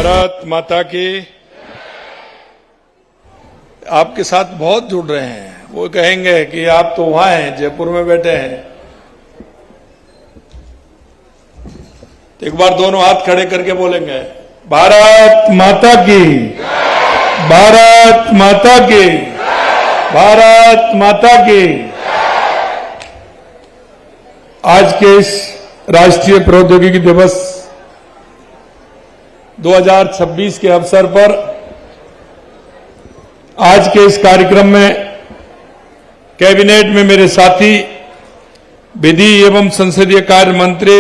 भारत माता की। आपके साथ बहुत जुड़ रहे हैं। वो कहेंगे कि आप तो वहां हैं, जयपुर में बैठे हैं। तो एक बार दोनों हाथ खड़े करके बोलेंगे, भारत माता की, भारत माता की, भारत माता की। आज के इस राष्ट्रीय प्रौद्योगिकी दिवस 2026 के अवसर पर आज के इस कार्यक्रम में कैबिनेट में मेरे साथी विधि एवं संसदीय कार्य मंत्री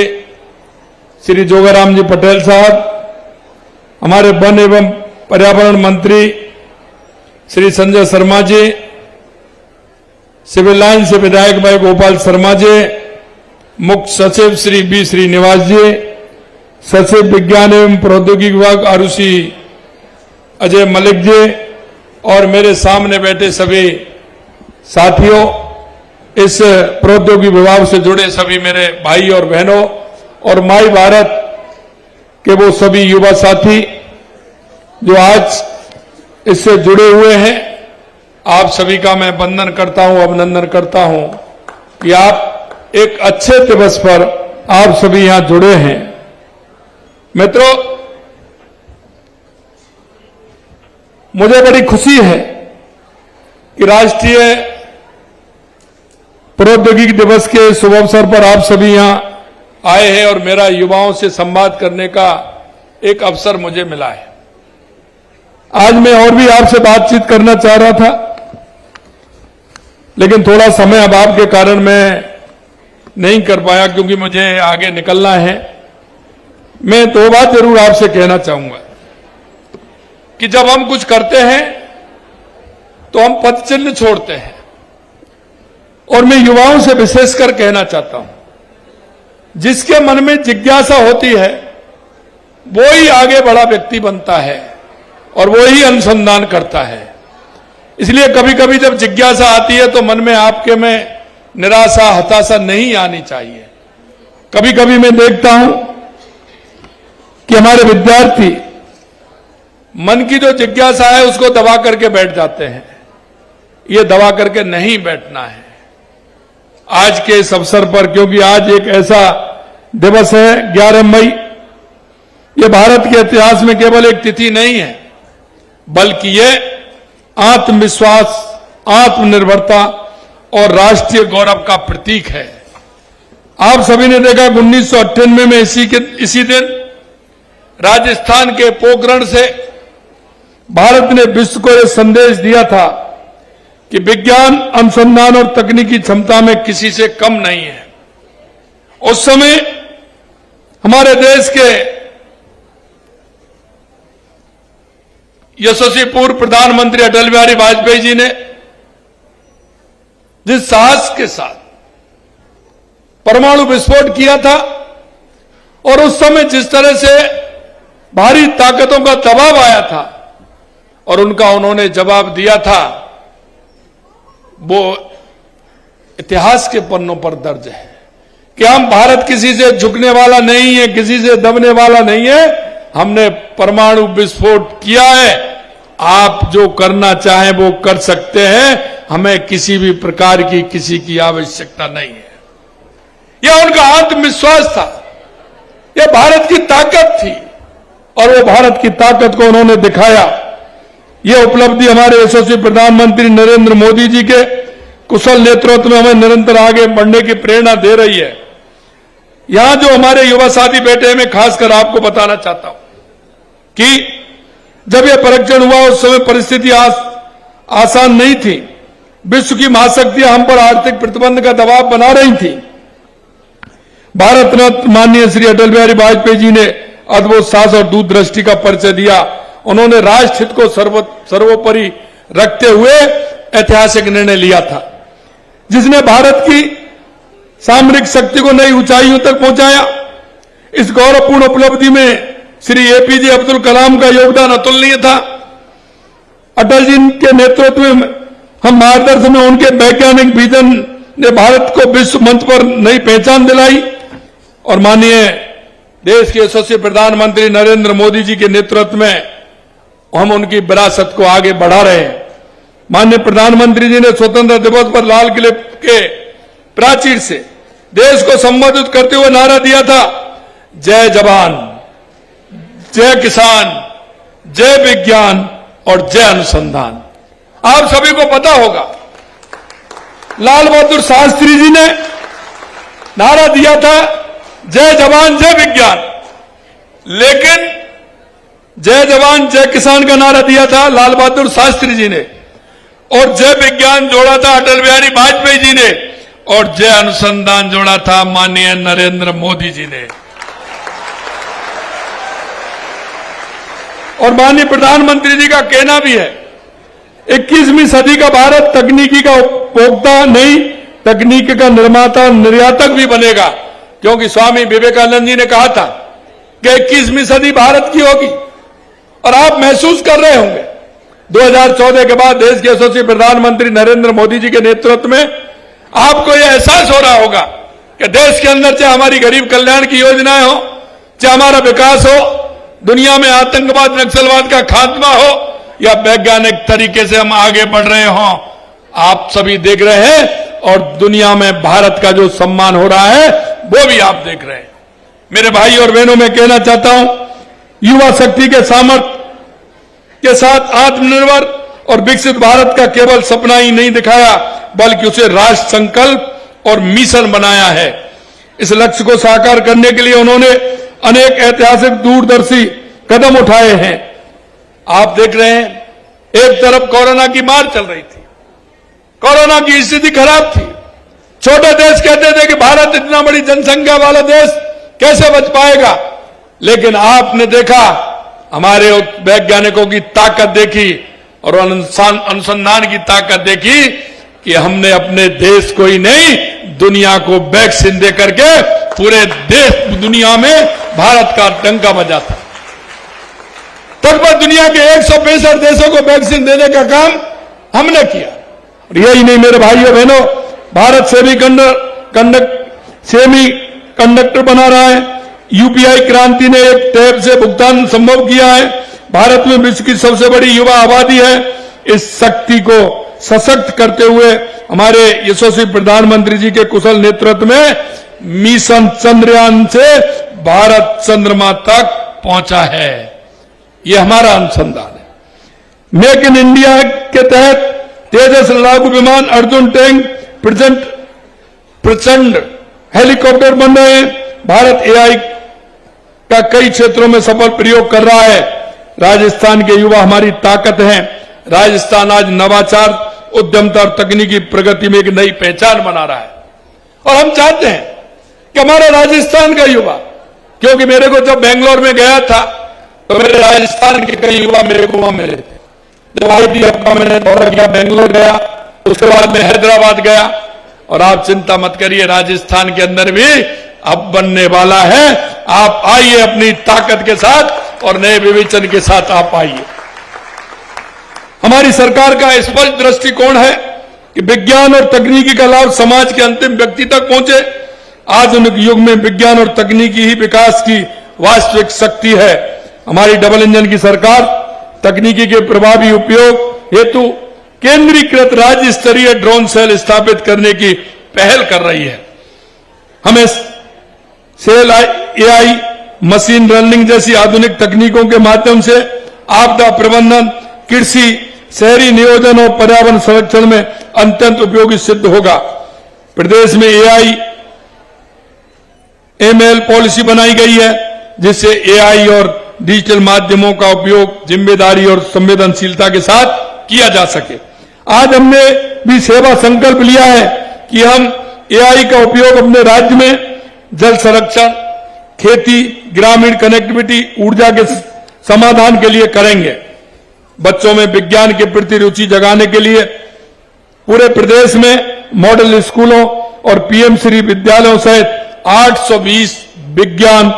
श्री जोगाराम जी पटेल साहब, हमारे वन एवं पर्यावरण मंत्री श्री संजय शर्मा जी, सिविल लाइन से विधायक भाई गोपाल शर्मा जी, मुख्य सचिव श्री बी श्रीनिवास जी, सचिव विज्ञान एवं प्रौद्योगिकी विभाग आरुषि अजय मलिक जी और मेरे सामने बैठे सभी साथियों, इस प्रौद्योगिकी विभाग से जुड़े सभी मेरे भाई और बहनों और माई भारत के वो सभी युवा साथी जो आज इससे जुड़े हुए हैं, आप सभी का मैं वंदन करता हूं, अभिनंदन करता हूं कि आप एक अच्छे दिवस पर आप सभी यहां जुड़े हैं। मित्रों, मुझे बड़ी खुशी है कि राष्ट्रीय प्रौद्योगिकी दिवस के शुभ अवसर पर आप सभी यहां आए हैं और मेरा युवाओं से संवाद करने का एक अवसर मुझे मिला है। आज मैं और भी आपसे बातचीत करना चाह रहा था, लेकिन थोड़ा समय अभाव के कारण मैं नहीं कर पाया क्योंकि मुझे आगे निकलना है। मैं दो बात जरूर आपसे कहना चाहूंगा कि जब हम कुछ करते हैं तो हम पद चिन्ह छोड़ते हैं, और मैं युवाओं से विशेषकर कहना चाहता हूं, जिसके मन में जिज्ञासा होती है वो ही आगे बड़ा व्यक्ति बनता है और वो ही अनुसंधान करता है। इसलिए कभी कभी जब जिज्ञासा आती है तो मन में आपके में निराशा, हताशा नहीं आनी चाहिए। कभी कभी मैं देखता हूं कि हमारे विद्यार्थी मन की जो जिज्ञासा है उसको दबा करके बैठ जाते हैं। ये दबा करके नहीं बैठना है आज के इस अवसर पर, क्योंकि आज एक ऐसा दिवस है 11 मई। ये भारत के इतिहास में केवल एक तिथि नहीं है, बल्कि ये आत्मविश्वास, आत्मनिर्भरता और राष्ट्रीय गौरव का प्रतीक है। आप सभी ने देखा 1998 में इसी दिन राजस्थान के पोखरण से भारत ने विश्व को यह संदेश दिया था कि विज्ञान, अनुसंधान और तकनीकी क्षमता में किसी से कम नहीं है। उस समय हमारे देश के यशस्वी पूर्व प्रधानमंत्री अटल बिहारी वाजपेयी जी ने जिस साहस के साथ परमाणु विस्फोट किया था और उस समय जिस तरह से भारी ताकतों का दबाव आया था और उनका उन्होंने जवाब दिया था, वो इतिहास के पन्नों पर दर्ज है कि हम भारत किसी से झुकने वाला नहीं है, किसी से दबने वाला नहीं है। हमने परमाणु विस्फोट किया है। आप जो करना चाहें वो कर सकते हैं। हमें किसी भी प्रकार की किसी की आवश्यकता नहीं है। यह उनका आत्मविश्वास था, यह भारत की ताकत थी और वो भारत की ताकत को उन्होंने दिखाया। यह उपलब्धि हमारे यशस्वी प्रधानमंत्री नरेंद्र मोदी जी के कुशल नेतृत्व में हमें निरंतर आगे बढ़ने की प्रेरणा दे रही है। यहां जो हमारे युवा साथी बैठे हैं, मैं खासकर आपको बताना चाहता हूं कि जब यह परीक्षण हुआ उस समय परिस्थिति आसान नहीं थी। विश्व की महाशक्तियां हम पर आर्थिक प्रतिबंध का दबाव बना रही थी। भारत रत्न माननीय श्री अटल बिहारी वाजपेयी जी ने अद्भुत साहस और दूरदृष्टि का परिचय दिया। उन्होंने राष्ट्र हित को सर्वोपरि रखते हुए ऐतिहासिक निर्णय लिया था, जिसने भारत की सामरिक शक्ति को नई ऊंचाइयों तक पहुंचाया। इस गौरवपूर्ण उपलब्धि में श्री एपीजे अब्दुल कलाम का योगदान अतुलनीय था। अटल जी के नेतृत्व में हम मार्गदर्शन में उनके वैज्ञानिक विजन ने भारत को विश्व मंच पर नई पहचान दिलाई और माननीय देश के यशस्वी प्रधानमंत्री नरेंद्र मोदी जी के नेतृत्व में हम उनकी विरासत को आगे बढ़ा रहे हैं। माननीय प्रधानमंत्री जी ने स्वतंत्रता दिवस पर लाल किले के प्राचीर से देश को संबोधित करते हुए नारा दिया था, जय जवान, जय किसान, जय विज्ञान और जय अनुसंधान। आप सभी को पता होगा, लाल बहादुर शास्त्री जी ने नारा दिया था जय जवान जय विज्ञान, लेकिन जय जवान जय किसान का नारा दिया था लाल बहादुर शास्त्री जी ने, और जय विज्ञान जोड़ा था अटल बिहारी वाजपेयी जी ने, और जय अनुसंधान जोड़ा था माननीय नरेंद्र मोदी जी ने। और माननीय प्रधानमंत्री जी का कहना भी है, 21वीं सदी का भारत तकनीकी का उपभोक्ता नहीं, तकनीकी का निर्माता निर्यातक भी बनेगा, क्योंकि स्वामी विवेकानंद जी ने कहा था कि 21वीं सदी भारत की होगी। और आप महसूस कर रहे होंगे 2014 के बाद देश के यशस्वी प्रधानमंत्री नरेंद्र मोदी जी के नेतृत्व में आपको यह एहसास हो रहा होगा कि देश के अंदर चाहे हमारी गरीब कल्याण की योजनाएं हो, चाहे हमारा विकास हो, दुनिया में आतंकवाद नक्सलवाद का खात्मा हो, या वैज्ञानिक तरीके से हम आगे बढ़ रहे हों, आप सभी देख रहे हैं। और दुनिया में भारत का जो सम्मान हो रहा है वो भी आप देख रहे हैं। मेरे भाई और बहनों, मैं कहना चाहता हूं, युवा शक्ति के सामर्थ्य के साथ आत्मनिर्भर और विकसित भारत का केवल सपना ही नहीं दिखाया, बल्कि उसे राष्ट्र संकल्प और मिशन बनाया है। इस लक्ष्य को साकार करने के लिए उन्होंने अनेक ऐतिहासिक दूरदर्शी कदम उठाए हैं। आप देख रहे हैं, एक तरफ कोरोना की मार चल रही थी, कोरोना की स्थिति खराब थी, छोटे देश कहते थे कि भारत इतना बड़ी जनसंख्या वाला देश कैसे बच पाएगा, लेकिन आपने देखा, हमारे वैज्ञानिकों की ताकत देखी और अनुसंधान की ताकत देखी कि हमने अपने देश को ही नहीं, दुनिया को वैक्सीन दे करके पूरे देश दुनिया में भारत का डंका बजा था। लगभग दुनिया के 165 देशों को वैक्सीन देने का काम हमने किया। और यही नहीं मेरे भाइयों बहनों, भारत सेमी कंडक्टर बना रहा है। यूपीआई क्रांति ने एक टैब से भुगतान संभव किया है। भारत में विश्व की सबसे बड़ी युवा आबादी है। इस शक्ति को सशक्त करते हुए हमारे यशस्वी प्रधानमंत्री जी के कुशल नेतृत्व में मिशन चंद्रयान से भारत चंद्रमा तक पहुंचा है। यह हमारा अनुसंधान है। मेक इन इंडिया के तहत तेजस लड़ाकू विमान, अर्जुन टैंक, प्रचंड हेलीकॉप्टर बन रहे हैं। भारत एआई का कई क्षेत्रों में सफल प्रयोग कर रहा है। राजस्थान के युवा हमारी ताकत हैं। राजस्थान आज नवाचार, उद्यमता और तकनीकी प्रगति में एक नई पहचान बना रहा है। और हम चाहते हैं कि हमारा राजस्थान का युवा, क्योंकि मेरे को जब बेंगलोर में गया था तो मेरे राजस्थान के कई युवा मेरे को वहां मिले थे। जब ITF का मैंने दौरा किया, बेंगलोर गया, उसके बाद मैं हैदराबाद गया। और आप चिंता मत करिए, राजस्थान के अंदर भी अब बनने वाला है। आप आइए अपनी ताकत के साथ और नए विवेचन के साथ आप आइए। हमारी सरकार का स्पष्ट दृष्टिकोण है कि विज्ञान और तकनीकी का लाभ समाज के अंतिम व्यक्ति तक पहुंचे। आधुनिक युग में विज्ञान और तकनीकी ही विकास की वास्तविक शक्ति है। हमारी डबल इंजन की सरकार तकनीकी के प्रभावी उपयोग हेतु केंद्रीकृत राज्य स्तरीय ड्रोन सेल स्थापित करने की पहल कर रही है। हमें सेल AI, मशीन लर्निंग जैसी आधुनिक तकनीकों के माध्यम से आपदा प्रबंधन, कृषि, शहरी नियोजन और पर्यावरण संरक्षण में अत्यंत उपयोगी सिद्ध होगा। प्रदेश में AI ML पॉलिसी बनाई गई है, जिससे AI और डिजिटल माध्यमों का उपयोग जिम्मेदारी और संवेदनशीलता के साथ किया जा सके। आज हमने भी सेवा संकल्प लिया है कि हम AI का उपयोग अपने राज्य में जल संरक्षण, खेती, ग्रामीण कनेक्टिविटी, ऊर्जा के समाधान के लिए करेंगे। बच्चों में विज्ञान के प्रति रुचि जगाने के लिए पूरे प्रदेश में मॉडल स्कूलों और PM श्री विद्यालयों सहित 820 विज्ञान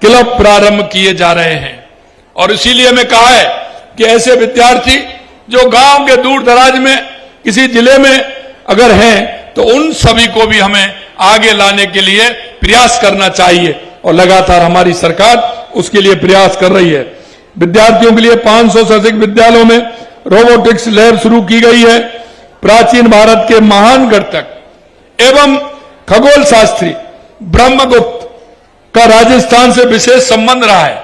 क्लब प्रारंभ किए जा रहे हैं। और इसीलिए मैं कहा है कि ऐसे विद्यार्थी जो गांव के दूर दराज में किसी जिले में अगर हैं, तो उन सभी को भी हमें आगे लाने के लिए प्रयास करना चाहिए। और लगातार हमारी सरकार उसके लिए प्रयास कर रही है। विद्यार्थियों के लिए 500 से अधिक विद्यालयों में रोबोटिक्स लैब शुरू की गई है। प्राचीन भारत के महान गणितज्ञ एवं खगोल शास्त्री ब्रह्मगुप्त का राजस्थान से विशेष संबंध रहा है।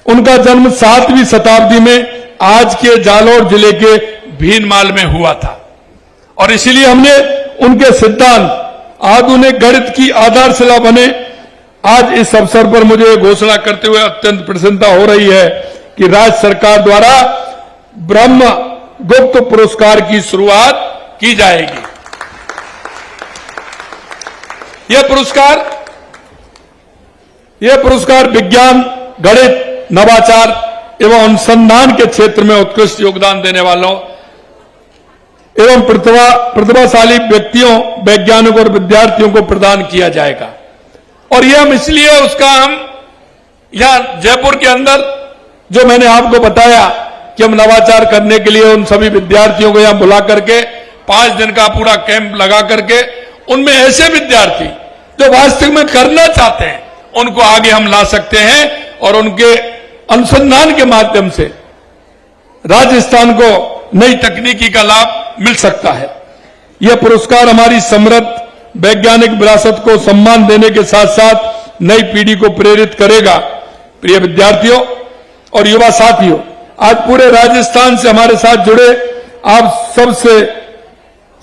उनका जन्म 7वीं शताब्दी में आज के जालौर जिले के भीनमाल में हुआ था और इसीलिए हमने उनके सिद्धांत आधुनिक गणित की आधारशिला बने। आज इस अवसर पर मुझे घोषणा करते हुए अत्यंत प्रसन्नता हो रही है कि राज्य सरकार द्वारा ब्रह्म गुप्त पुरस्कार की शुरुआत की जाएगी। यह पुरस्कार विज्ञान, गणित, नवाचार एवं अनुसंधान के क्षेत्र में उत्कृष्ट योगदान देने वालों एवं प्रतिभाशाली व्यक्तियों, वैज्ञानिकों और विद्यार्थियों को प्रदान किया जाएगा। और यह हम इसलिए उसका हम यहां जयपुर के अंदर जो मैंने आपको बताया कि हम नवाचार करने के लिए उन सभी विद्यार्थियों को यहां बुला करके 5 दिन का पूरा कैंप लगा करके उनमें ऐसे विद्यार्थी जो वास्तव में करना चाहते हैं उनको आगे हम ला सकते हैं और उनके अनुसंधान के माध्यम से राजस्थान को नई तकनीकी का लाभ मिल सकता है। यह पुरस्कार हमारी समृद्ध वैज्ञानिक विरासत को सम्मान देने के साथ साथ नई पीढ़ी को प्रेरित करेगा। प्रिय विद्यार्थियों और युवा साथियों, आज पूरे राजस्थान से हमारे साथ जुड़े आप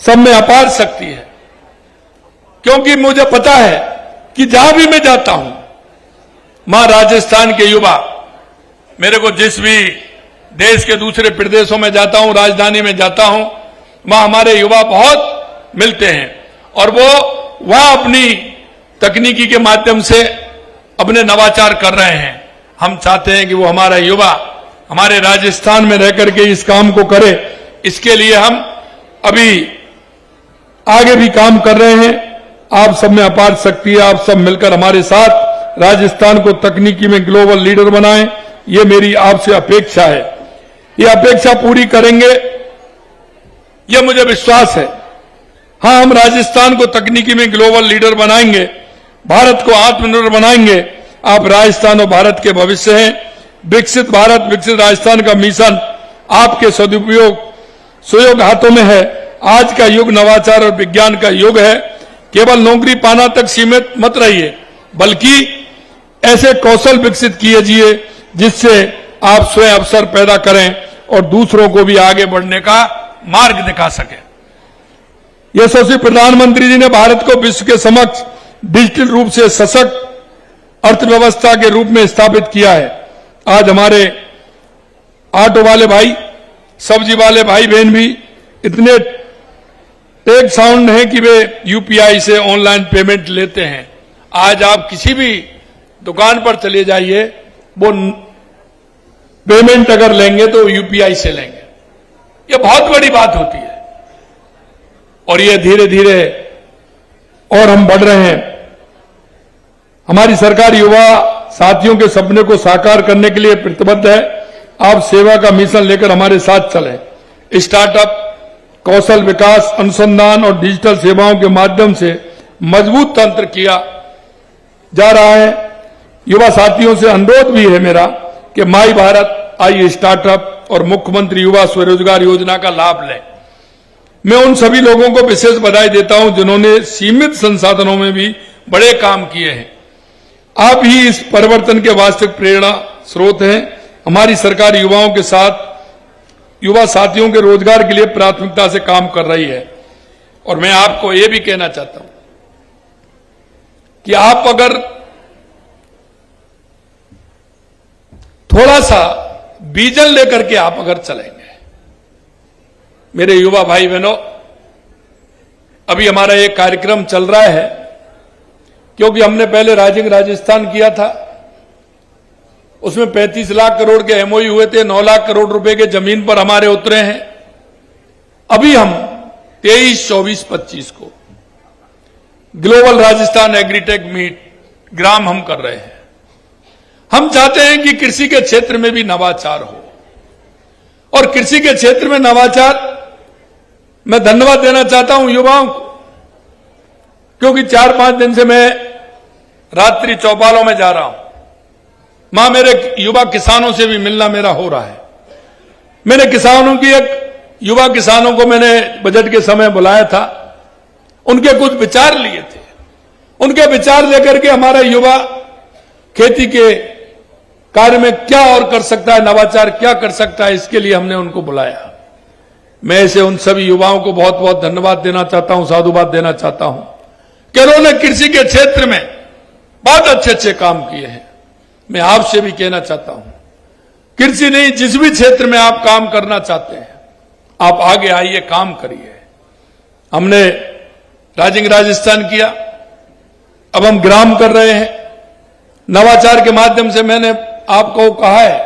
सब में अपार शक्ति है, क्योंकि मुझे पता है कि जहां भी मैं जाता हूं मां राजस्थान के युवा, मेरे को जिस भी देश के दूसरे प्रदेशों में जाता हूं, राजधानी में जाता हूं, वहां हमारे युवा बहुत मिलते हैं और वो वहां अपनी तकनीकी के माध्यम से अपने नवाचार कर रहे हैं। हम चाहते हैं कि वो हमारा युवा हमारे राजस्थान में रह करके इस काम को करे। इसके लिए हम अभी आगे भी काम कर रहे हैं। आप सब में अपार शक्ति है। आप सब मिलकर हमारे साथ राजस्थान को तकनीकी में ग्लोबल लीडर बनाएं, ये मेरी आपसे अपेक्षा है। ये अपेक्षा पूरी करेंगे, ये मुझे विश्वास है। हां, हम राजस्थान को तकनीकी में ग्लोबल लीडर बनाएंगे, भारत को आत्मनिर्भर बनाएंगे। आप राजस्थान और भारत के भविष्य हैं। विकसित भारत, विकसित राजस्थान का मिशन आपके सुयोग हाथों में है। आज का युग नवाचार और विज्ञान का युग है। केवल नौकरी पाना तक सीमित मत रहिए, बल्कि ऐसे कौशल विकसित कीजिए जिससे आप स्वयं अवसर पैदा करें और दूसरों को भी आगे बढ़ने का मार्ग दिखा सकें। यशस्वी प्रधानमंत्री जी ने भारत को विश्व के समक्ष डिजिटल रूप से सशक्त अर्थव्यवस्था के रूप में स्थापित किया है। आज हमारे ऑटो वाले भाई, सब्जी वाले भाई बहन भी इतने टेक साउंड हैं कि वे यूपीआई से ऑनलाइन पेमेंट लेते हैं। आज आप किसी भी दुकान पर चले जाइए, वो पेमेंट अगर लेंगे तो यूपीआई से लेंगे। ये बहुत बड़ी बात होती है और ये धीरे धीरे और हम बढ़ रहे हैं। हमारी सरकार युवा साथियों के सपने को साकार करने के लिए प्रतिबद्ध है। आप सेवा का मिशन लेकर हमारे साथ चलें। स्टार्टअप, कौशल विकास, अनुसंधान और डिजिटल सेवाओं के माध्यम से मजबूत तंत्र किया जा रहा है। युवा साथियों से अनुरोध भी है मेरा कि माई भारत, आई स्टार्टअप और मुख्यमंत्री युवा स्वरोजगार योजना का लाभ लें। मैं उन सभी लोगों को विशेष बधाई देता हूं जिन्होंने सीमित संसाधनों में भी बड़े काम किए हैं। आप ही इस परिवर्तन के वास्तविक प्रेरणा स्रोत हैं। हमारी सरकार युवाओं के साथ युवा साथियों के रोजगार के लिए प्राथमिकता से काम कर रही है। और मैं आपको यह भी कहना चाहता हूं कि आप अगर थोड़ा सा विजन लेकर के आप अगर चलेंगे, मेरे युवा भाई बहनों, अभी हमारा एक कार्यक्रम चल रहा है, क्योंकि हमने पहले राजस्थान किया था, उसमें 35 लाख करोड़ के एमओयू हुए थे, 9 लाख करोड़ रुपए के जमीन पर हमारे उतरे हैं। अभी हम 23, 24, 25 को ग्लोबल राजस्थान एग्रीटेक मीट ग्राम हम कर रहे हैं। हम चाहते हैं कि कृषि के क्षेत्र में भी नवाचार हो, और कृषि के क्षेत्र में नवाचार, मैं धन्यवाद देना चाहता हूं युवाओं को, क्योंकि 4-5 दिन से मैं रात्रि चौपालों में जा रहा हूं। वहां मेरे युवा किसानों से भी मिलना मेरा हो रहा है। मैंने किसानों की युवा किसानों को मैंने बजट के समय बुलाया था, उनके कुछ विचार लिए थे। उनके विचार लेकर के हमारा युवा खेती के कार्य में क्या और कर सकता है, नवाचार क्या कर सकता है, इसके लिए हमने उनको बुलाया। मैं ऐसे उन सभी युवाओं को बहुत बहुत धन्यवाद देना चाहता हूं, साधुवाद देना चाहता हूं कि उन्होंने कृषि के क्षेत्र में बहुत अच्छे अच्छे काम किए हैं। मैं आपसे भी कहना चाहता हूं, कृषि नहीं, जिस भी क्षेत्र में आप काम करना चाहते हैं, आप आगे आइए, काम करिए। हमने राजस्थान किया, अब हम ग्राम कर रहे हैं। नवाचार के माध्यम से मैंने आपको कहा है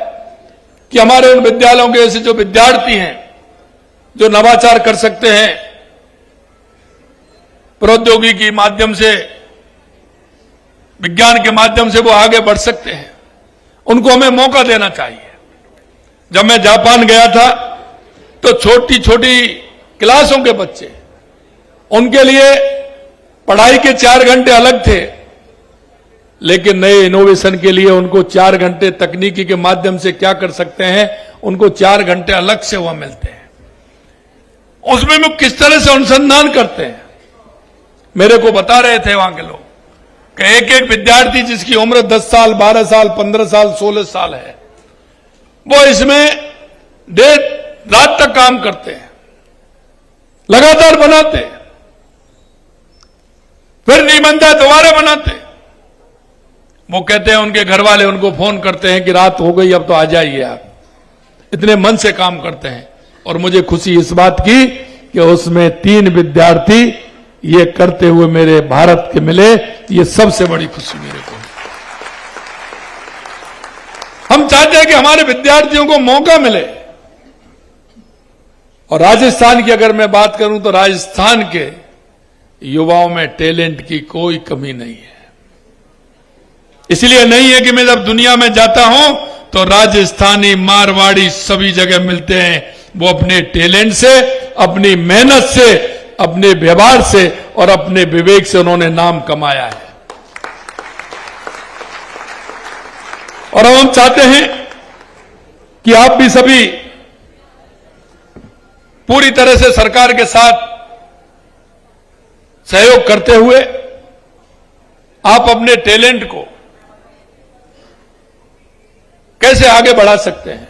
कि हमारे उन विद्यालयों के ऐसे जो विद्यार्थी हैं जो नवाचार कर सकते हैं, प्रौद्योगिकी के माध्यम से, विज्ञान के माध्यम से वो आगे बढ़ सकते हैं, उनको हमें मौका देना चाहिए। जब मैं जापान गया था तो छोटी छोटी क्लासों के बच्चे, उनके लिए पढ़ाई के 4 घंटे अलग थे, लेकिन नए इनोवेशन के लिए उनको 4 घंटे तकनीकी के माध्यम से क्या कर सकते हैं, उनको 4 घंटे अलग से वहां मिलते हैं। उसमें वो किस तरह से अनुसंधान करते हैं, मेरे को बता रहे थे वहां के लोग कि एक एक विद्यार्थी जिसकी उम्र 10 साल, 12 साल, 15 साल, 16 साल है, वो इसमें देर रात तक काम करते हैं, लगातार बनाते हैं, फिर नहीं बनता है दोबारा बनाते हैं। वो कहते हैं, उनके घर वाले उनको फोन करते हैं कि रात हो गई, अब तो आ जाइए आप। इतने मन से काम करते हैं। और मुझे खुशी इस बात की कि उसमें 3 विद्यार्थी ये करते हुए मेरे भारत के मिले, ये सबसे बड़ी खुशी मेरे को। हम चाहते हैं कि हमारे विद्यार्थियों को मौका मिले। और राजस्थान की अगर मैं बात करूं तो राजस्थान के युवाओं में टैलेंट की कोई कमी नहीं है। इसलिए नहीं है कि मैं जब दुनिया में जाता हूं तो राजस्थानी, मारवाड़ी सभी जगह मिलते हैं। वो अपने टैलेंट से, अपनी मेहनत से, अपने व्यवहार से और अपने विवेक से उन्होंने नाम कमाया है। और अब हम चाहते हैं कि आप भी सभी पूरी तरह से सरकार के साथ सहयोग करते हुए आप अपने टैलेंट को कैसे आगे बढ़ा सकते हैं।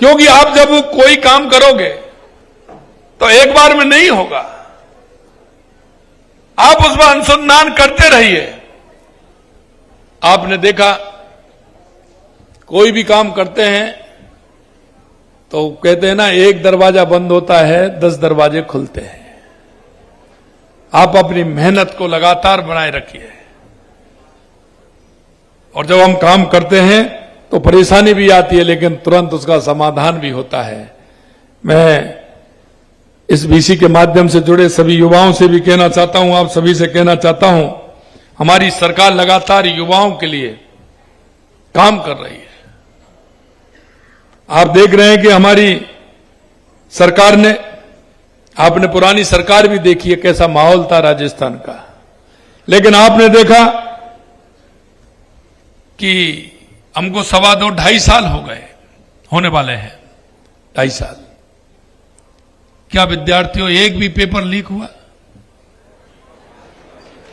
क्योंकि आप जब कोई काम करोगे तो एक बार में नहीं होगा, आप उस पर अनुसंधान करते रहिए। आपने देखा, कोई भी काम करते हैं तो कहते हैं ना, एक दरवाजा बंद होता है 10 दरवाजे खुलते हैं। आप अपनी मेहनत को लगातार बनाए रखिए। और जब हम काम करते हैं तो परेशानी भी आती है, लेकिन तुरंत उसका समाधान भी होता है। मैं इस बीसी के माध्यम से जुड़े सभी युवाओं से भी कहना चाहता हूं, आप सभी से कहना चाहता हूं, हमारी सरकार लगातार युवाओं के लिए काम कर रही है। आप देख रहे हैं कि हमारी सरकार ने, आपने पुरानी सरकार भी देखी है कैसा माहौल था राजस्थान का, लेकिन आपने देखा कि हमको 2.5 साल हो गए, होने वाले हैं 2.5 साल। क्या विद्यार्थियों एक भी पेपर लीक हुआ?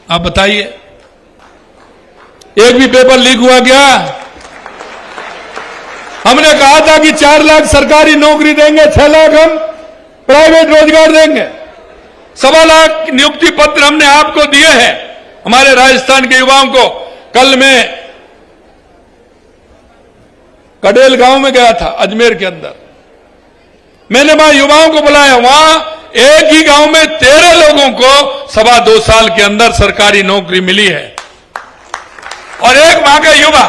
आप बताइए, एक भी पेपर लीक हुआ क्या? हमने कहा था कि 4 लाख सरकारी नौकरी देंगे, 6 लाख हम प्राइवेट रोजगार देंगे, 1.25 लाख नियुक्ति पत्र हमने आपको दिए हैं, हमारे राजस्थान के युवाओं को। कल मैं कडेल गांव में गया था, अजमेर के अंदर। मैंने वहां युवाओं को बुलाया, वहां एक ही गांव में 13 लोगों को 2.25 साल के अंदर सरकारी नौकरी मिली है। और एक वहां का युवा,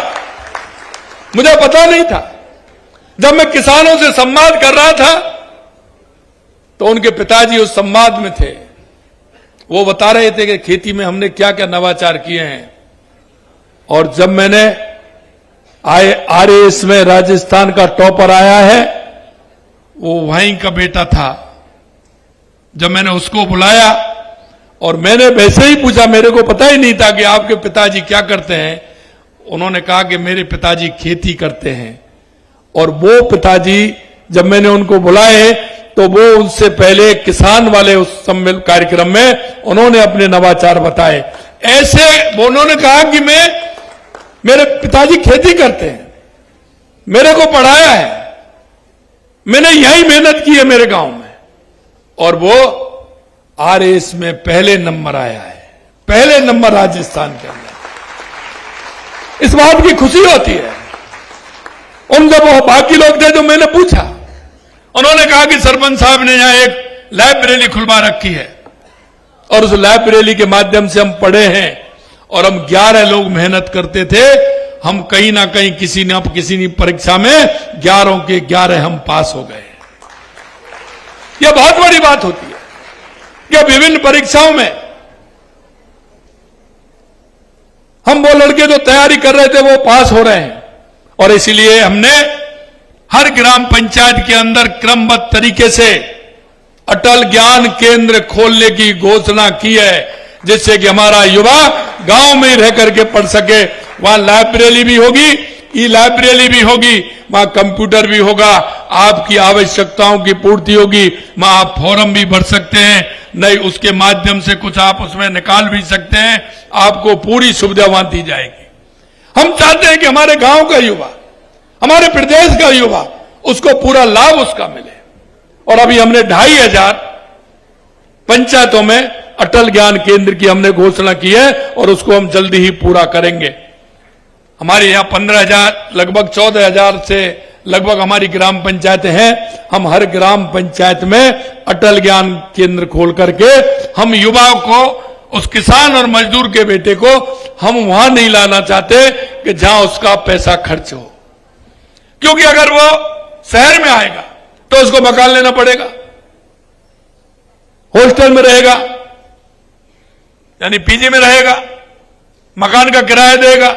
मुझे पता नहीं था, जब मैं किसानों से संवाद कर रहा था तो उनके पिताजी उस संवाद में थे। वो बता रहे थे कि खेती में हमने क्या क्या नवाचार किए हैं। और जब मैंने RAS में राजस्थान का टॉपर आया है, वो वहीं का बेटा था। जब मैंने उसको बुलाया और मैंने वैसे ही पूछा, मेरे को पता ही नहीं था कि आपके पिताजी क्या करते हैं। उन्होंने कहा कि मेरे पिताजी खेती करते हैं। और वो पिताजी जब मैंने उनको बुलाए तो वो उनसे पहले किसान वाले उस सम्मेलन कार्यक्रम में उन्होंने अपने नवाचार बताए। ऐसे उन्होंने कहा कि मेरे पिताजी खेती करते हैं, मेरे को पढ़ाया है, मैंने यही मेहनत की है मेरे गांव में, और वो आरएस में पहले नंबर आया है, पहले नंबर राजस्थान के अंदर। इस बात की खुशी होती है। उन जब वो बाकी लोग थे जो मैंने पूछा, उन्होंने कहा कि सरपंच साहब ने यहां एक लाइब्रेरी खुलवा रखी है और उस लाइब्रेरी के माध्यम से हम पढ़े हैं, और हम 11 लोग मेहनत करते थे। हम कहीं ना कहीं किसी न परीक्षा में 11 के 11 हम पास हो गए। यह बहुत बड़ी बात होती है कि विभिन्न परीक्षाओं में हम वो लड़के जो तैयारी कर रहे थे वो पास हो रहे हैं। और इसलिए हमने हर ग्राम पंचायत के अंदर क्रमबद्ध तरीके से अटल ज्ञान केंद्र खोलने की घोषणा की है, जिससे कि हमारा युवा गांव में ही रह करके पढ़ सके। वहां लाइब्रेरी भी होगी, ई लाइब्रेरी भी होगी, वहां कंप्यूटर भी होगा, आपकी आवश्यकताओं की पूर्ति होगी, वहां आप फॉर्म भी भर सकते हैं, नहीं उसके माध्यम से कुछ आप उसमें निकाल भी सकते हैं, आपको पूरी सुविधा वहां दी जाएगी। हम चाहते हैं कि हमारे गांव का युवा, हमारे प्रदेश का युवा, उसको पूरा लाभ उसका मिले। और अभी हमने 2500 पंचायतों में अटल ज्ञान केंद्र की हमने घोषणा की है और उसको हम जल्दी ही पूरा करेंगे। हमारे यहां 15,000 लगभग 14,000 से लगभग हमारी ग्राम पंचायतें हैं। हम हर ग्राम पंचायत में अटल ज्ञान केंद्र खोल करके हम युवाओं को, उस किसान और मजदूर के बेटे को हम वहां नहीं लाना चाहते कि जहां उसका पैसा खर्च हो, क्योंकि अगर वो शहर में आएगा तो उसको मकान लेना पड़ेगा, हॉस्टल में रहेगा यानी पीजी में रहेगा, मकान का किराया देगा।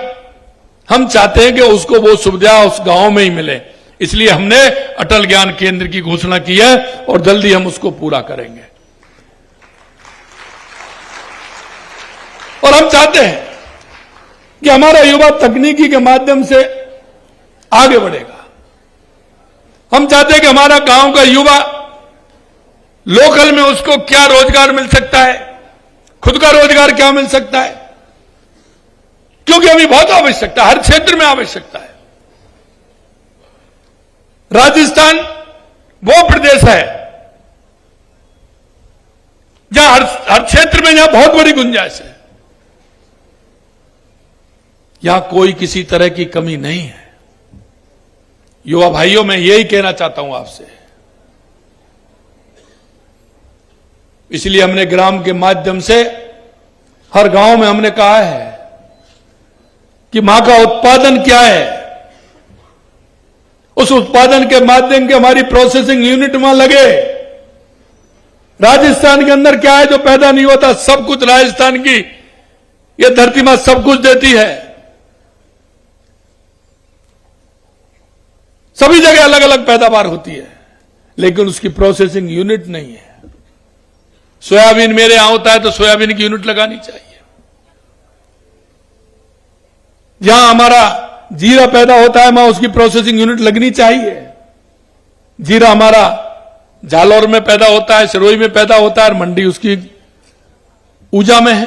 हम चाहते हैं कि उसको वो सुविधा उस गांव में ही मिले, इसलिए हमने अटल ज्ञान केंद्र की घोषणा की है और जल्दी हम उसको पूरा करेंगे। और हम चाहते हैं कि हमारा युवा तकनीकी के माध्यम से आगे बढ़ेगा। हम चाहते हैं कि हमारा गांव का युवा लोकल में उसको क्या रोजगार मिल सकता है, खुद का रोजगार क्या मिल सकता है, क्योंकि अभी बहुत आवश्यकता है, हर क्षेत्र में आवश्यकता है। राजस्थान वो प्रदेश है जहां हर क्षेत्र में यहां बहुत बड़ी गुंजाइश है, यहां कोई किसी तरह की कमी नहीं है। युवा भाइयों, मैं यही कहना चाहता हूं आपसे, इसलिए हमने ग्राम के माध्यम से हर गांव में हमने कहा है कि मां का उत्पादन क्या है, उस उत्पादन के माध्यम के हमारी प्रोसेसिंग यूनिट वहां लगे। राजस्थान के अंदर क्या है जो पैदा नहीं होता, सब कुछ राजस्थान की यह धरती मां सब कुछ देती है। सभी जगह अलग अलग पैदावार होती है, लेकिन उसकी प्रोसेसिंग यूनिट नहीं है। सोयाबीन मेरे यहां होता है तो सोयाबीन की यूनिट लगानी चाहिए। जहां हमारा जीरा पैदा होता है वहां उसकी प्रोसेसिंग यूनिट लगनी चाहिए। जीरा हमारा जालौर में पैदा होता है, सिरोही में पैदा होता है, और मंडी उसकी ऊजा में है।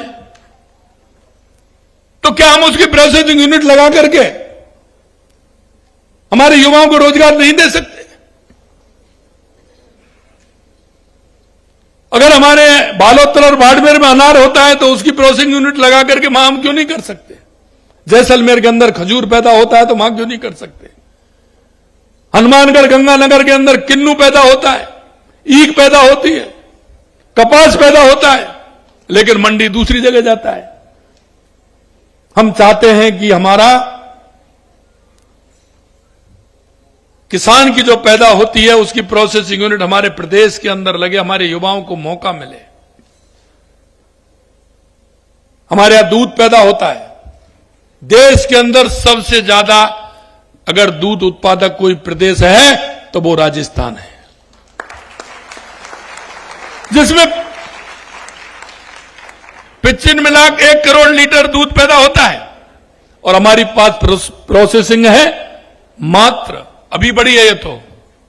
तो क्या हम उसकी प्रोसेसिंग यूनिट लगा करके हमारे युवाओं को रोजगार नहीं दे सकते? अगर हमारे बालोतर और बाड़मेर में अनार होता है तो उसकी प्रोसेसिंग यूनिट लगा करके वहां हम क्यों नहीं कर सकते? जैसलमेर के अंदर खजूर पैदा होता है तो वहां क्यों नहीं कर सकते? हनुमानगढ़ गंगानगर के अंदर किन्नू पैदा होता है, ईख पैदा होती है, कपास पैदा होता है, लेकिन मंडी दूसरी जगह जाता है। हम चाहते हैं कि हमारा किसान की जो पैदा होती है उसकी प्रोसेसिंग यूनिट हमारे प्रदेश के अंदर लगे, हमारे युवाओं को मौका मिले। हमारे यहां दूध पैदा होता है, देश के अंदर सबसे ज्यादा अगर दूध उत्पादक कोई प्रदेश है तो वो राजस्थान है, जिसमें 95 लाख 1 करोड़ लीटर दूध पैदा होता है और हमारी पास प्रोसेसिंग है मात्र, अभी बढ़ी है ये तो,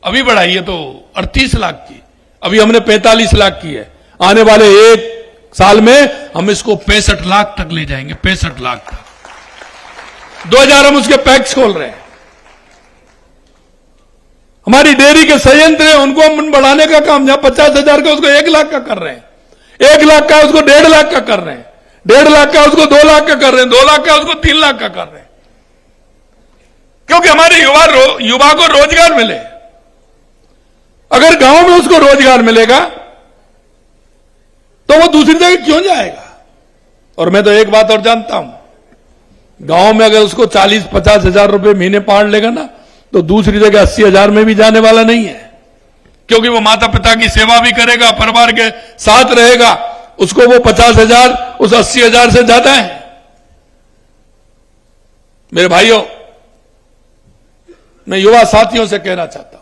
अभी बढ़ाई है तो 38 लाख की, अभी हमने 45 लाख की है। आने वाले 1 साल में हम इसको 65 लाख तक ले जाएंगे, 65 लाख तक। 2000 हम उसके पैक्स खोल रहे हैं। हमारी डेयरी के संयंत्र हैं, उनको हम बढ़ाने का काम, जहां 50,000 का उसको 1 लाख का कर रहे हैं, 1 लाख का उसको 1.5 लाख का कर रहे हैं, 1.5 लाख का उसको 2 लाख का कर रहे हैं, 2 लाख का उसको 3 लाख का कर रहे हैं। क्योंकि हमारे युवा को रोजगार मिले। अगर गांव में उसको रोजगार मिलेगा तो वो दूसरी जगह क्यों जाएगा। और मैं तो एक बात और जानता हूं, गांव में अगर उसको 40-50 हजार रुपए महीने पाड़ लेगा ना, तो दूसरी जगह 80,000 में भी जाने वाला नहीं है। क्योंकि वो माता पिता की सेवा भी करेगा, परिवार के साथ रहेगा, उसको वो 50,000 उस 80,000 से ज्यादा है। मेरे भाइयों, मैं युवा साथियों से कहना चाहता हूं,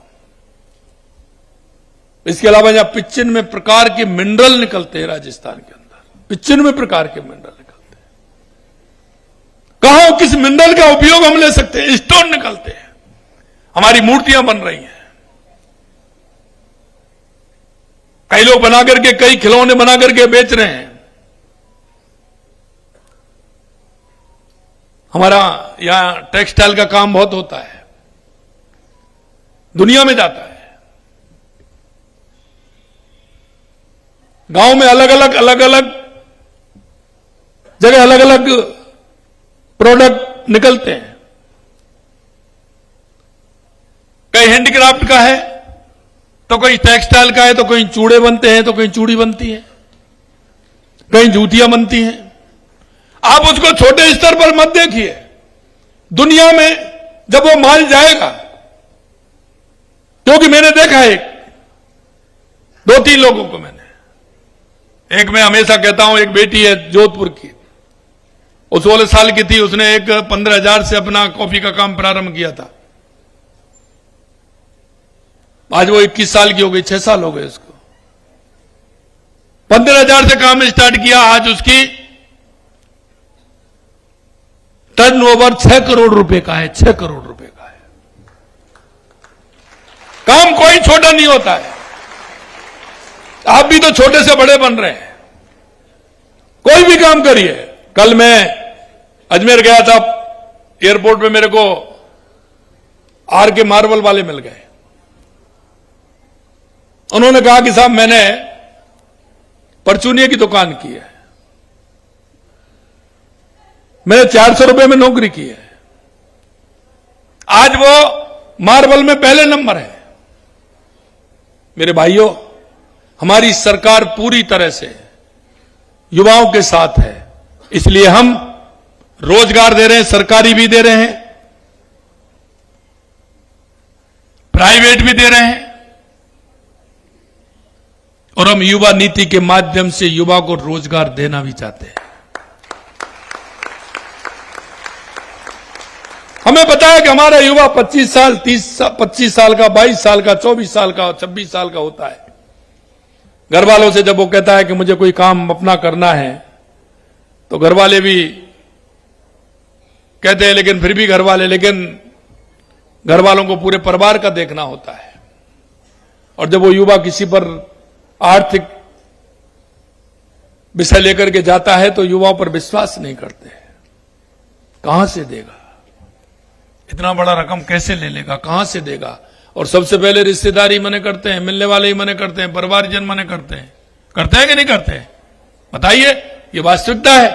इसके अलावा यहां 95 प्रकार के मिनरल निकलते हैं राजस्थान के अंदर, 95 प्रकार के मिनरल निकलते हैं। कहां किस मिनरल का उपयोग हम ले सकते हैं। स्टोन निकलते हैं, हमारी मूर्तियां बन रही हैं, कई लोग बना करके, कई खिलौने बना करके बेच रहे हैं। हमारा यहां टेक्सटाइल का काम बहुत होता है, दुनिया में जाता है। गांव में अलग अलग जगह अलग अलग प्रोडक्ट निकलते हैं। कई हैंडीक्राफ्ट का है, तो कोई टेक्सटाइल का है, तो कहीं चूड़े बनते हैं, तो कहीं चूड़ी बनती है, कहीं जूतियां बनती हैं। आप उसको छोटे स्तर पर मत देखिए। दुनिया में जब वो माल जाएगा, क्योंकि मैंने देखा है 2-3 लोगों को, मैंने एक, मैं हमेशा कहता हूं, एक बेटी है जोधपुर की, वो 16 साल की थी, उसने एक 15,000 से अपना कॉफी का काम प्रारंभ किया था। आज वो 21 साल की हो गई, 6 साल हो गए उसको। 15,000 से काम स्टार्ट किया, आज उसकी टर्नओवर 6 करोड़ रुपए का है, 6 करोड़ रुपए का है। काम कोई छोटा नहीं होता है। आप भी तो छोटे से बड़े बन रहे हैं, कोई भी काम करिए। कल मैं अजमेर गया था, एयरपोर्ट पे मेरे को आर के मार्बल वाले मिल गए। उन्होंने कहा कि साहब, मैंने परचूनिया की दुकान की है, मैंने 400 रुपए में नौकरी की है, आज वो मार्बल में पहले नंबर है। मेरे भाइयों, हमारी सरकार पूरी तरह से युवाओं के साथ है, इसलिए हम रोजगार दे रहे हैं, सरकारी भी दे रहे हैं, प्राइवेट भी दे रहे हैं, और हम युवा नीति के माध्यम से युवा को रोजगार देना भी चाहते हैं। हमें पता है कि हमारा युवा 25 साल, 25 साल का, 22 साल का, 24 साल का, 26 साल का होता है। घर वालों से जब वो कहता है कि मुझे कोई काम अपना करना है, तो घर वाले भी कहते हैं, लेकिन फिर भी घर वालों को पूरे परिवार का देखना होता है। और जब वो युवा किसी पर आर्थिक विषय लेकर के जाता है, तो युवाओं पर विश्वास नहीं करते। कहां से देगा, इतना बड़ा रकम कैसे ले लेगा, कहां से देगा। और सबसे पहले रिश्तेदारी मने करते हैं, मिलने वाले ही मने करते हैं, परिवारजन मने करते हैं कि नहीं करते हैं? बताइए, ये वास्तविकता है।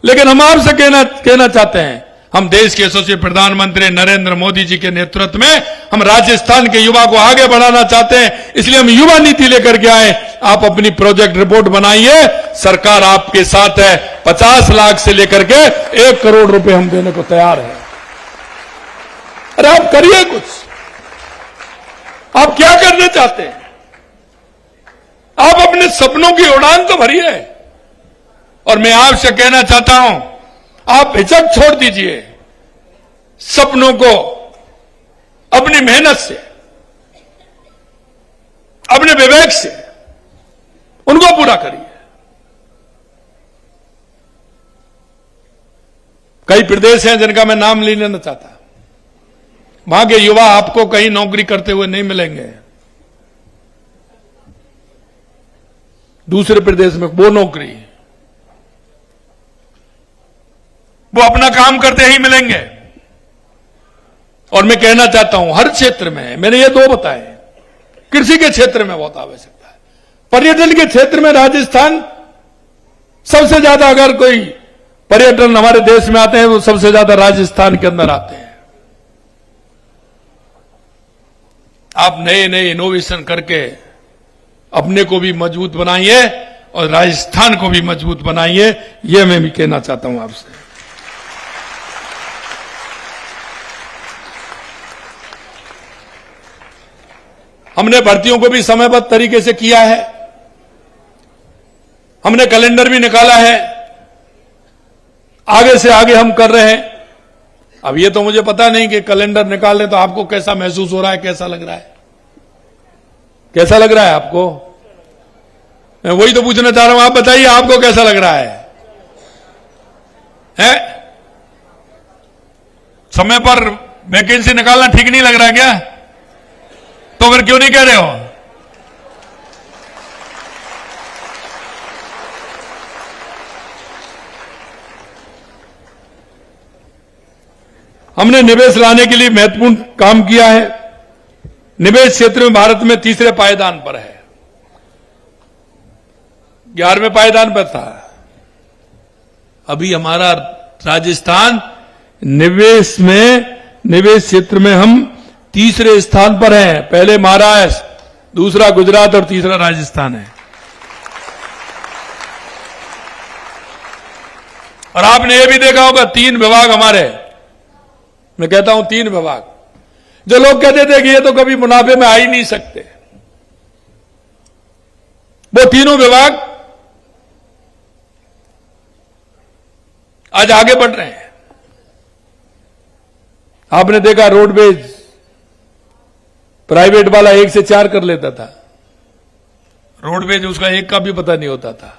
लेकिन हम आपसे कहना चाहते हैं, हम देश के यशस्वी प्रधानमंत्री नरेंद्र मोदी जी के नेतृत्व में हम राजस्थान के युवा को आगे बढ़ाना चाहते हैं, इसलिए हम युवा नीति लेकर के आए। आप अपनी प्रोजेक्ट रिपोर्ट बनाइए, सरकार आपके साथ है। 50 लाख से लेकर के 1 करोड़ रुपए हम देने को तैयार हैं। अरे आप करिए कुछ, आप क्या करना चाहते हैं? आप अपने सपनों की उड़ान तो भरिए। और मैं आपसे कहना चाहता हूं, आप हिचक छोड़ दीजिए, सपनों को अपनी मेहनत से, अपने विवेक से उनको पूरा करिए। कई प्रदेश हैं जिनका मैं नाम नहीं लेना चाहता, वहां के युवा आपको कहीं नौकरी करते हुए नहीं मिलेंगे। दूसरे प्रदेश में वो नौकरी, वो अपना काम करते ही मिलेंगे। और मैं कहना चाहता हूं हर क्षेत्र में, मैंने ये दो बताए, कृषि के क्षेत्र में बहुत आवश्यकता है, पर्यटन के क्षेत्र में राजस्थान सबसे ज्यादा, अगर कोई पर्यटन हमारे देश में आते हैं तो सबसे ज्यादा राजस्थान के अंदर आते हैं। आप नए नए इनोवेशन करके अपने को भी मजबूत बनाइए और राजस्थान को भी मजबूत बनाइए, यह मैं भी कहना चाहता हूं आपसे। हमने भर्तियों को भी समयबद्ध तरीके से किया है, हमने कैलेंडर भी निकाला है, आगे से आगे हम कर रहे हैं। अब ये तो मुझे पता नहीं कि कैलेंडर निकाल लें तो आपको कैसा महसूस हो रहा है, कैसा लग रहा है, कैसा लग रहा है आपको? मैं वही तो पूछना चाह रहा हूं, आप बताइए आपको कैसा लग रहा है? समय पर वैकेंसी निकालना ठीक नहीं लग रहा है क्या? तो फिर क्यों नहीं कह रहे हो? हमने निवेश लाने के लिए महत्वपूर्ण काम किया है। निवेश क्षेत्र में भारत में तीसरे पायदान पर है, 11वें पायदान पर था। अभी हमारा राजस्थान निवेश क्षेत्र में हम तीसरे स्थान पर हैं। पहले महाराष्ट्र, दूसरा गुजरात और तीसरा राजस्थान है। और आपने ये भी देखा होगा 3 विभाग हमारे, मैं कहता हूं 3 विभाग, जो लोग कहते थे कि ये तो कभी मुनाफे में आ ही नहीं सकते, वो तीनों विभाग आज आगे बढ़ रहे हैं। आपने देखा रोडवेज प्राइवेट वाला 1 से 4 कर लेता था, रोडवेज उसका 1 का भी पता नहीं होता था।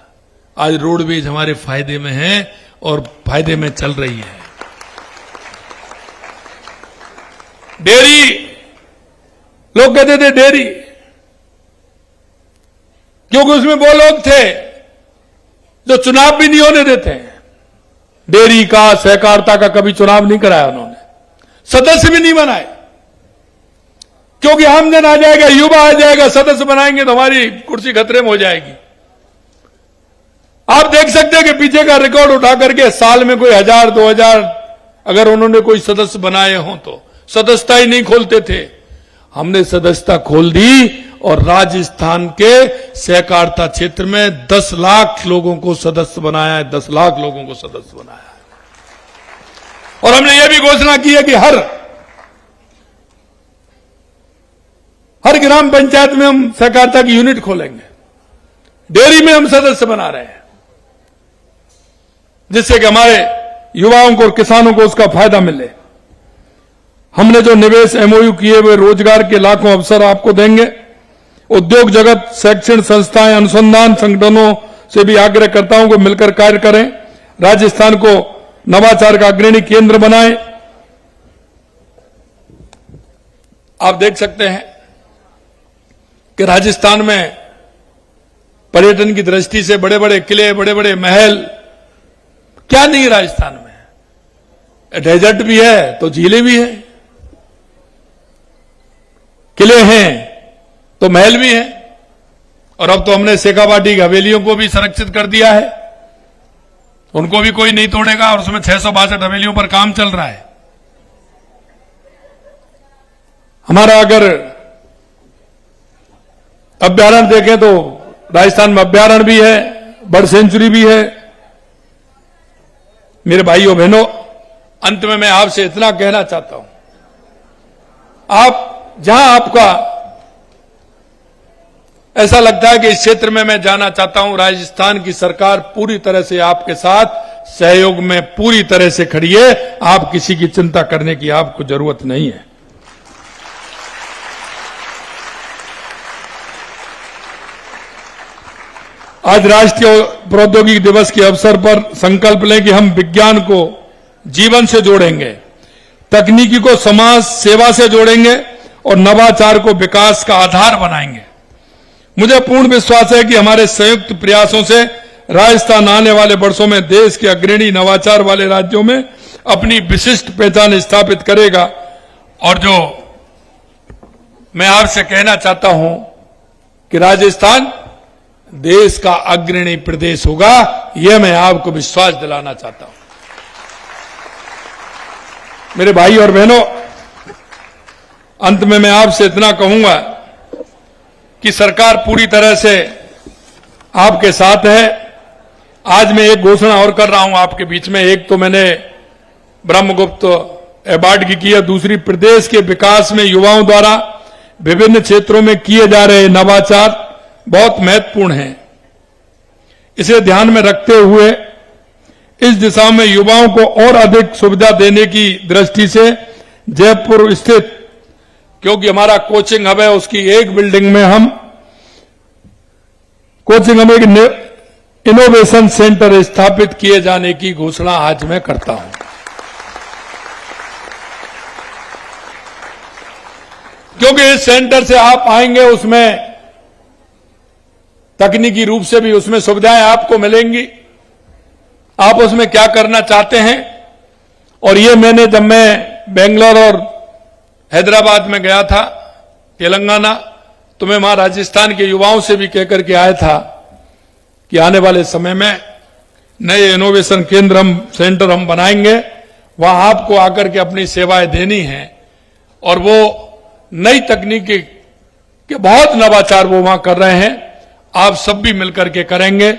आज रोडवेज हमारे फायदे में है और फायदे में चल रही है। डेयरी, लोग कहते थे डेयरी, क्योंकि उसमें वो लोग थे जो चुनाव भी नहीं होने देते हैं। डेयरी का, सहकारिता का कभी चुनाव नहीं कराया उन्होंने, सदस्य भी नहीं बनाए, क्योंकि आमदन आ जाएगा, युवा आ जाएगा, सदस्य बनाएंगे तो हमारी कुर्सी खतरे में हो जाएगी। आप देख सकते हैं कि पीछे का रिकॉर्ड उठा करके साल में कोई 1000, 2000 अगर उन्होंने कोई सदस्य बनाए हों तो सदस्यता ही नहीं खोलते थे। हमने सदस्यता खोल दी और राजस्थान के सहकारिता क्षेत्र में 10 लाख लोगों को सदस्य बनाया है, 10 लाख लोगों को सदस्य बनाया है। और हमने ये भी घोषणा की है कि हर ग्राम पंचायत में हम सहकारिता की यूनिट खोलेंगे। डेयरी में हम सदस्य बना रहे हैं, जिससे कि हमारे युवाओं को और किसानों को उसका फायदा मिले। हमने जो निवेश एमओयू किए हुए रोजगार के लाखों अवसर आपको देंगे। उद्योग जगत, शैक्षणिक संस्थाएं, अनुसंधान संगठनों से भी आग्रह करता हूं कि मिलकर कार्य करें, राजस्थान को नवाचार का अग्रणी केंद्र बनाएं। आप देख सकते हैं कि राजस्थान में पर्यटन की दृष्टि से बड़े बड़े किले, बड़े बड़े महल, क्या नहीं राजस्थान में। डेजर्ट भी है तो झीलें भी हैं, किले हैं तो महल भी हैं। और अब तो हमने शेखावाटी की हवेलियों को भी संरक्षित कर दिया है, उनको भी कोई नहीं तोड़ेगा। और उसमें 662 हवेलियों पर काम चल रहा है। हमारा अगर अभ्यारण्य देखें तो राजस्थान में अभ्यारण्य भी है, बर्ड सेंचुरी भी है। मेरे भाइयों बहनों, अंत में मैं आपसे इतना कहना चाहता हूं, आप जहां आपका ऐसा लगता है कि इस क्षेत्र में मैं जाना चाहता हूं, राजस्थान की सरकार पूरी तरह से आपके साथ सहयोग में पूरी तरह से खड़ी है। आप किसी की चिंता करने की आपको जरूरत नहीं है। आज राष्ट्रीय प्रौद्योगिकी दिवस के अवसर पर संकल्प लें कि हम विज्ञान को जीवन से जोड़ेंगे, तकनीकी को समाज सेवा से जोड़ेंगे और नवाचार को विकास का आधार बनाएंगे। मुझे पूर्ण विश्वास है कि हमारे संयुक्त प्रयासों से राजस्थान आने वाले वर्षों में देश के अग्रणी नवाचार वाले राज्यों में अपनी विशिष्ट पहचान स्थापित करेगा। और जो मैं आपसे कहना चाहता हूं कि राजस्थान देश का अग्रणी प्रदेश होगा, यह मैं आपको विश्वास दिलाना चाहता हूं। मेरे भाई और बहनों, अंत में मैं आपसे इतना कहूंगा कि सरकार पूरी तरह से आपके साथ है। आज मैं एक घोषणा और कर रहा हूं आपके बीच में। एक तो मैंने ब्रह्मगुप्त अवार्ड की है, दूसरी प्रदेश के विकास में युवाओं द्वारा विभिन्न क्षेत्रों में किए जा रहे नवाचार बहुत महत्वपूर्ण हैं। इसे ध्यान में रखते हुए इस दिशा में युवाओं को और अधिक सुविधा देने की दृष्टि से जयपुर स्थित, क्योंकि हमारा कोचिंग हब है, उसकी एक बिल्डिंग में हम कोचिंग हब एक इनोवेशन सेंटर स्थापित किए जाने की घोषणा आज मैं करता हूं। क्योंकि इस सेंटर से आप आएंगे, उसमें तकनीकी रूप से भी उसमें सुविधाएं आपको मिलेंगी। आप उसमें क्या करना चाहते हैं, और ये मैंने जब मैं बेंगलोर और हैदराबाद में गया था, तेलंगाना, तो मैं वहां राजस्थान के युवाओं से भी कहकर के आया था कि आने वाले समय में नए इनोवेशन केंद्र सेंटर हम बनाएंगे, वहां आपको आकर के अपनी सेवाएं देनी है। और वो नई तकनीकी के बहुत नवाचार वो वहां कर रहे हैं, आप सब भी मिलकर के करेंगे,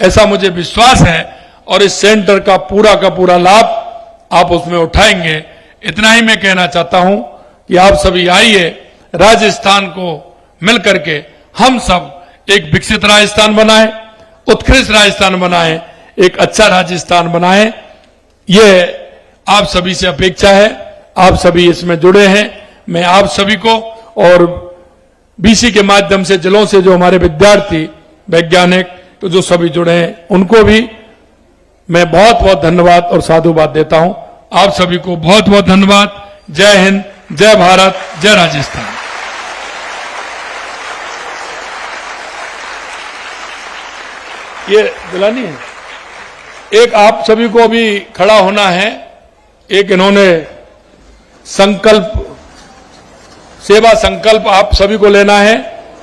ऐसा मुझे विश्वास है। और इस सेंटर का पूरा लाभ आप उसमें उठाएंगे। इतना ही मैं कहना चाहता हूं कि आप सभी आइए, राजस्थान को मिलकर के हम सब एक विकसित राजस्थान बनाएं, उत्कृष्ट राजस्थान बनाएं, एक अच्छा राजस्थान बनाएं। ये आप सभी से अपेक्षा है। आप सभी इसमें जुड़े हैं। मैं आप सभी को और बीसी के माध्यम से जिलों से जो हमारे विद्यार्थी, वैज्ञानिक तो जो सभी जुड़े हैं, उनको भी मैं बहुत बहुत धन्यवाद और साधुवाद देता हूं। आप सभी को बहुत बहुत धन्यवाद। जय हिंद, जय भारत, जय राजस्थान। ये दिलानी है। एक आप सभी को अभी खड़ा होना है। एक इन्होंने संकल्प, सेवा संकल्प आप सभी को लेना है।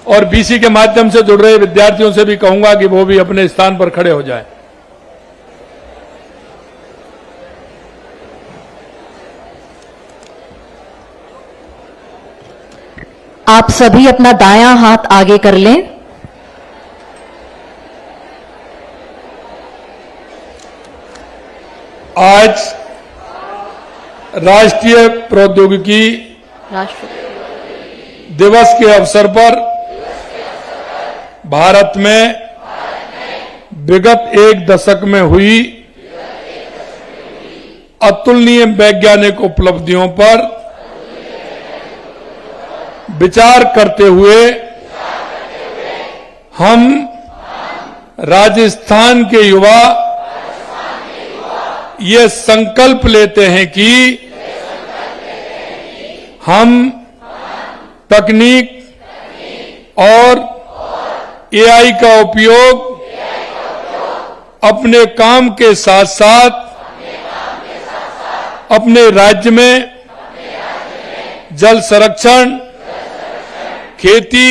और बीसी के माध्यम से जुड़ रहे विद्यार्थियों से भी कहूंगा कि वो भी अपने स्थान पर खड़े हो जाएं। आप सभी अपना दायां हाथ आगे कर लें। आज राष्ट्रीय प्रौद्योगिकी दिवस के अवसर पर भारत में विगत एक दशक में हुई अतुलनीय वैज्ञानिक उपलब्धियों पर विचार करते हुए हम राजस्थान के युवा ये संकल्प लेते हैं कि हम तकनीक और एआई का उपयोग अपने काम के साथ साथ अपने राज्य में जल संरक्षण, खेती,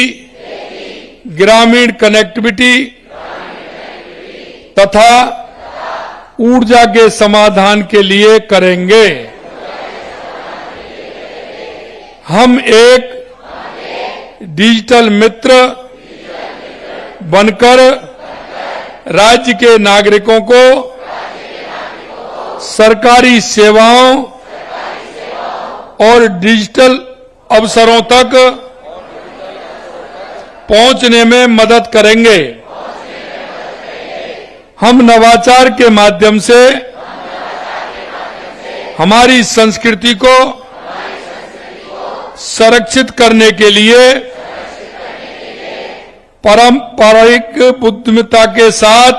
ग्रामीण कनेक्टिविटी तथा ऊर्जा के समाधान के लिए करेंगे। हम एक डिजिटल मित्र बनकर राज्य के नागरिकों को सरकारी सेवाओं और डिजिटल अवसरों तक पहुंचने में मदद करेंगे। हम नवाचार के माध्यम से हमारी संस्कृति को संरक्षित करने के लिए पारंपरिक बुद्धिमत्ता के साथ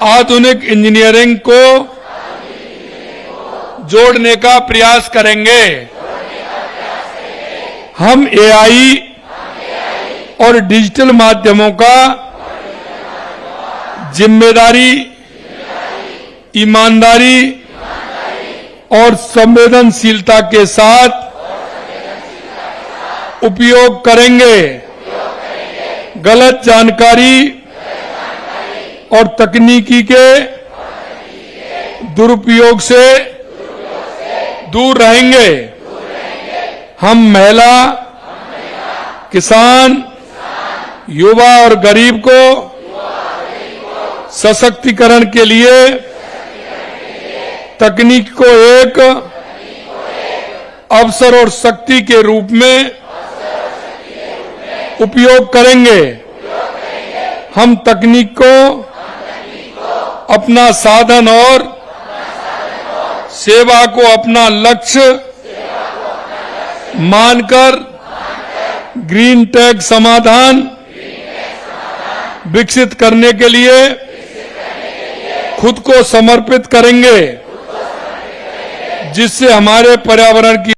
आधुनिक इंजीनियरिंग को जोड़ने का प्रयास करेंगे। हम एआई और डिजिटल माध्यमों का जिम्मेदारी, ईमानदारी और संवेदनशीलता के साथ उपयोग करेंगे। गलत जानकारी और तकनीकी के दुरुपयोग से दूर रहेंगे। हम महिला, किसान, युवा और गरीब को सशक्तिकरण के लिए तकनीक को एक अवसर और शक्ति के रूप में उपयोग करेंगे। हम तकनीक को अपना साधन और सेवा को अपना लक्ष्य मानकर ग्रीन टेक समाधान विकसित करने के लिए खुद को समर्पित करेंगे, जिससे हमारे पर्यावरण की